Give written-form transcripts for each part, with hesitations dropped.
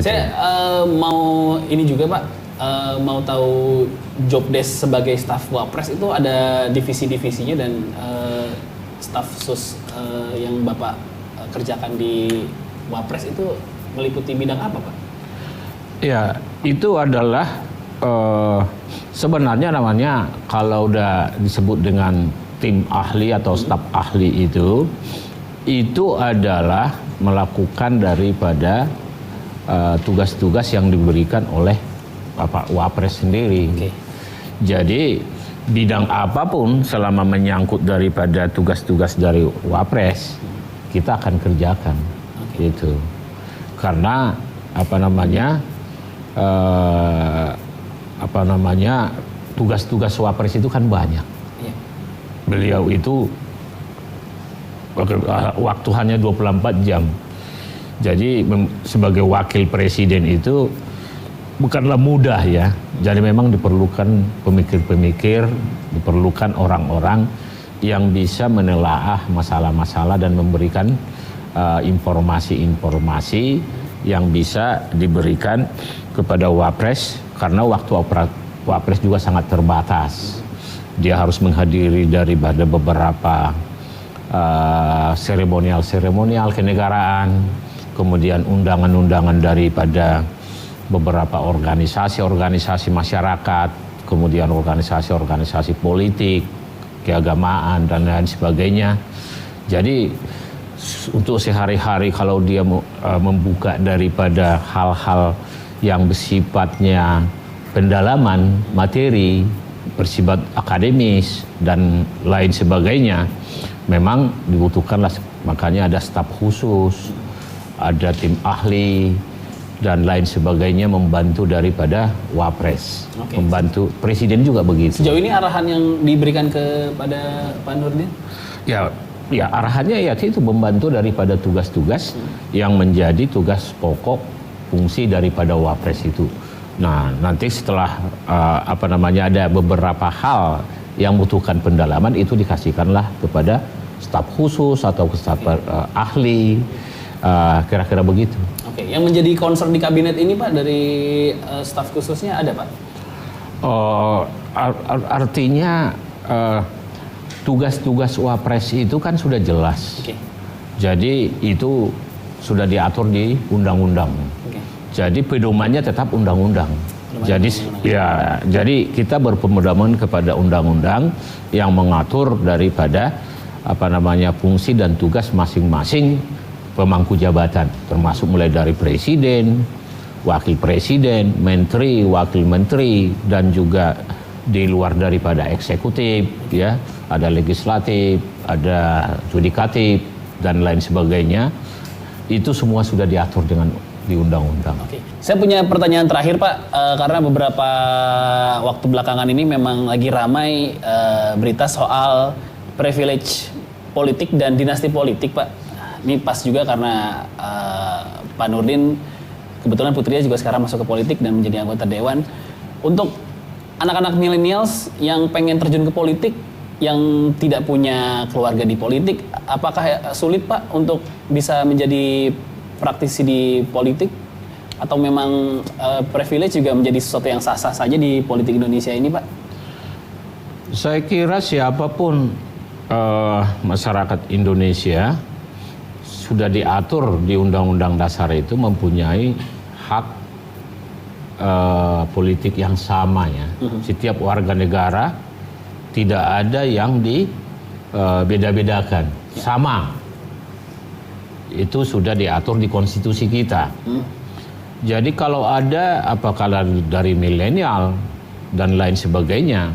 Gitu. Saya mau ini juga Pak, mau tahu job desk sebagai staf Wapres itu ada divisi-divisinya dan staf sus yang Bapak kerjakan di Wapres itu meliputi bidang apa Pak? Ya, itu adalah sebenarnya namanya kalau udah disebut dengan tim ahli atau staf ahli itu adalah melakukan daripada tugas-tugas yang diberikan oleh Bapak Wapres sendiri. Okay. Jadi bidang apapun selama menyangkut daripada tugas-tugas dari Wapres kita akan kerjakan, gitu. Karena tugas-tugas Wapres itu kan banyak. Yeah. Beliau itu waktu hanya 24 jam. Jadi sebagai wakil presiden itu bukanlah mudah ya. Jadi memang diperlukan pemikir-pemikir, diperlukan orang-orang yang bisa menelaah masalah-masalah dan memberikan informasi-informasi yang bisa diberikan kepada Wapres, karena waktu Wapres juga sangat terbatas. Dia harus menghadiri daripada beberapa seremonial kenegaraan, kemudian undangan-undangan daripada beberapa organisasi masyarakat, kemudian organisasi politik, keagamaan dan lain sebagainya. Jadi untuk sehari-hari kalau dia membuka daripada hal-hal yang bersifatnya pendalaman materi, bersifat akademis dan lain sebagainya, memang dibutuhkanlah, makanya ada staf khusus, ada tim ahli dan lain sebagainya membantu daripada Wapres. Okay. Membantu presiden juga begitu. Sejauh ini arahan yang diberikan kepada Pak Nurdin? Ya arahannya ya itu membantu daripada tugas-tugas yang menjadi tugas pokok fungsi daripada Wapres itu. Nah, nanti setelah ada beberapa hal yang membutuhkan pendalaman, itu dikasihkanlah kepada staf khusus atau staf ahli, kira-kira begitu. Oke, yang menjadi concern di kabinet ini Pak dari staf khususnya ada Pak? Artinya tugas-tugas Wapres itu kan sudah jelas. Okay. Jadi itu sudah diatur di undang-undang. Okay. Jadi pedomannya tetap undang-undang. Jadi kita berpedoman kepada undang-undang yang mengatur daripada fungsi dan tugas masing-masing pemangku jabatan, termasuk mulai dari presiden, wakil presiden, menteri, wakil menteri, dan juga di luar daripada eksekutif, ya, ada legislatif, ada judikatif dan lain sebagainya. Itu semua sudah diatur di undang-undang. Oke. Saya punya pertanyaan terakhir Pak, karena beberapa waktu belakangan ini memang lagi ramai berita soal privilege politik dan dinasti politik Pak. Ini pas juga karena Pak Nurdin kebetulan putrinya juga sekarang masuk ke politik dan menjadi anggota dewan. Untuk anak-anak millennials yang pengen terjun ke politik, yang tidak punya keluarga di politik, apakah sulit Pak untuk bisa menjadi praktisi di politik? Atau memang privilege juga menjadi sesuatu yang sah-sah saja di politik Indonesia ini Pak? Saya kira siapapun masyarakat Indonesia sudah diatur di Undang-Undang Dasar itu mempunyai hak politik yang sama ya. Setiap warga negara tidak ada yang beda-bedakan, sama. Itu sudah diatur di konstitusi kita. Jadi kalau ada apakah dari milenial dan lain sebagainya,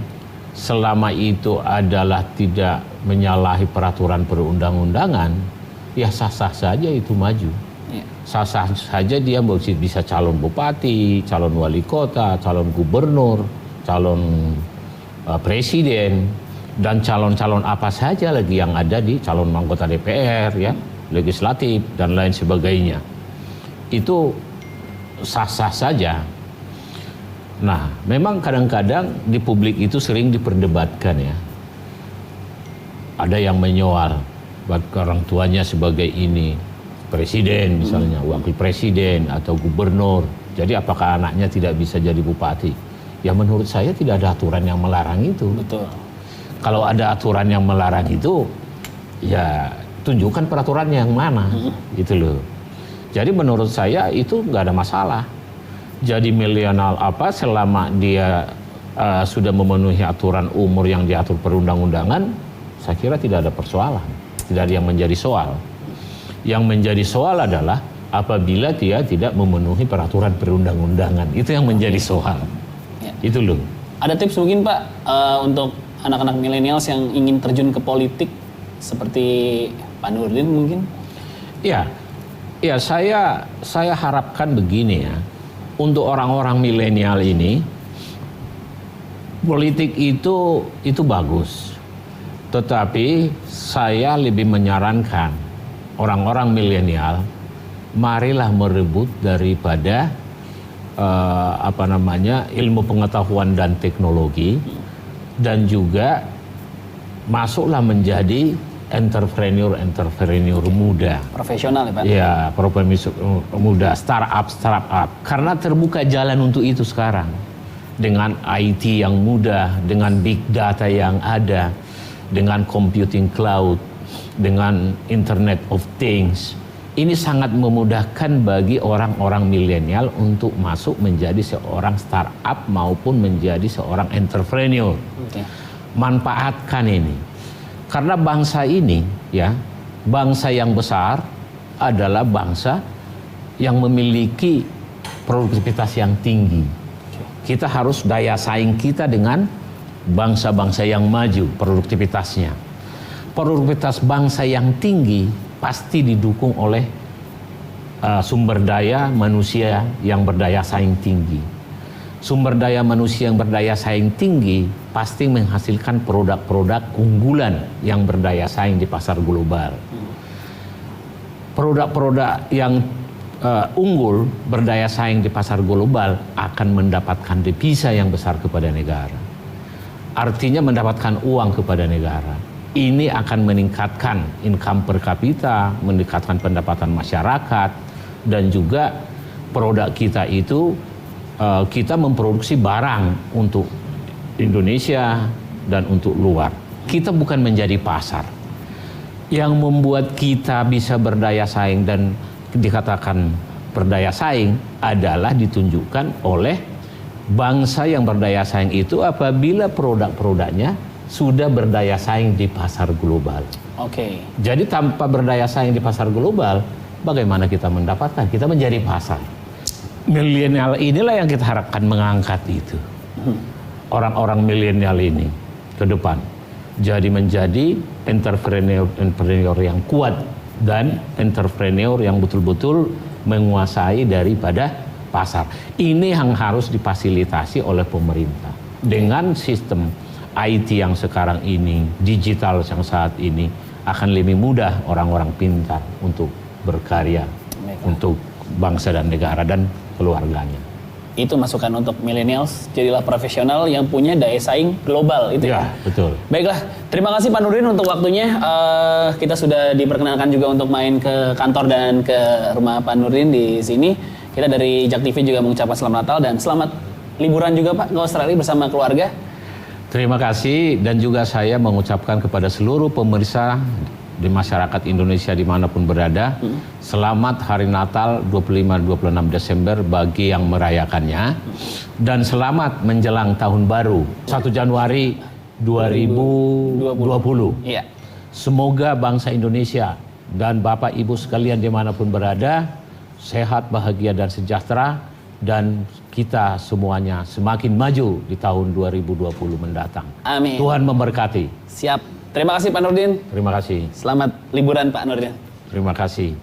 selama itu adalah tidak menyalahi peraturan perundang-undangan, ya sah-sah saja itu maju. Sah-sah saja dia bisa calon bupati, calon wali kota, calon gubernur, calon presiden, dan calon-calon apa saja lagi yang ada di calon anggota DPR, ya, legislatif, dan lain sebagainya. Itu sah-sah saja. Nah, memang kadang-kadang di publik itu sering diperdebatkan ya. Ada yang menyoal orang tuanya sebagai ini, presiden misalnya, wakil presiden atau gubernur. Jadi apakah anaknya tidak bisa jadi bupati? Ya menurut saya tidak ada aturan yang melarang itu. Betul. Kalau ada aturan yang melarang itu, ya tunjukkan peraturannya yang mana, gitu loh. Jadi menurut saya itu nggak ada masalah. Jadi milenial apa selama dia sudah memenuhi aturan umur yang diatur perundang-undangan, saya kira tidak ada persoalan, tidak ada yang menjadi soal. Yang menjadi soal adalah apabila dia tidak memenuhi peraturan perundang-undangan, itu yang menjadi soal. Ya. Itu loh. Ada tips mungkin Pak untuk anak-anak milenials yang ingin terjun ke politik seperti Pak Nurdin mungkin? Ya, saya harapkan begini ya, untuk orang-orang milenial ini, politik itu bagus, tetapi saya lebih menyarankan orang-orang milenial, marilah merebut daripada ilmu pengetahuan dan teknologi, dan juga masuklah menjadi entrepreneur muda. Profesional ya Pak? Ya, profesional muda, startup. Karena terbuka jalan untuk itu sekarang. Dengan IT yang mudah, dengan big data yang ada, dengan computing cloud, dengan Internet of Things. Ini sangat memudahkan bagi orang-orang milenial untuk masuk menjadi seorang startup maupun menjadi seorang entrepreneur. Okay. Manfaatkan ini. Karena bangsa ini, ya, bangsa yang besar adalah bangsa yang memiliki produktivitas yang tinggi. Kita harus daya saing kita dengan bangsa-bangsa yang maju produktivitasnya. Produktivitas bangsa yang tinggi pasti didukung oleh sumber daya manusia yang berdaya saing tinggi. Sumber daya manusia yang berdaya saing tinggi pasti menghasilkan produk-produk unggulan yang berdaya saing di pasar global. Produk-produk yang unggul berdaya saing di pasar global akan mendapatkan devisa yang besar kepada negara. Artinya mendapatkan uang kepada negara. Ini akan meningkatkan income per kapita, meningkatkan pendapatan masyarakat, dan juga produk kita itu kita memproduksi barang untuk Indonesia dan untuk luar. Kita bukan menjadi pasar. Yang membuat kita bisa berdaya saing dan dikatakan berdaya saing adalah ditunjukkan oleh bangsa yang berdaya saing itu apabila produk-produknya sudah berdaya saing di pasar global. Oke. Jadi tanpa berdaya saing di pasar global, bagaimana kita mendapatkan? Kita menjadi pasar. Milenial inilah yang kita harapkan mengangkat itu. Orang-orang milenial ini ke depan jadi menjadi entrepreneur yang kuat dan entrepreneur yang betul-betul menguasai daripada pasar. Ini yang harus difasilitasi oleh pemerintah. Dengan sistem IT yang sekarang ini, digital yang saat ini, akan lebih mudah orang-orang pintar untuk berkarya untuk bangsa dan negara dan keluarganya. Itu masukan untuk millennials, jadilah profesional yang punya daya saing global itu ya. Betul. Baiklah, terima kasih Pak Nurdin untuk waktunya. Kita sudah diperkenalkan juga untuk main ke kantor dan ke rumah Pak Nurdin di sini. Kita dari Jak TV juga mengucapkan selamat Natal dan selamat liburan juga Pak ke Australia bersama keluarga. Terima kasih, dan juga saya mengucapkan kepada seluruh pemirsa di masyarakat Indonesia dimanapun berada, selamat Hari Natal 25-26 Desember bagi yang merayakannya, dan selamat menjelang Tahun Baru 1 Januari 2020. Iya. Semoga bangsa Indonesia dan Bapak Ibu sekalian dimanapun berada sehat, bahagia, dan sejahtera, dan kita semuanya semakin maju di tahun 2020 mendatang. Amin. Tuhan memberkati. Siap. Terima kasih Pak Nurdin. Terima kasih. Selamat liburan Pak Nurdin. Terima kasih.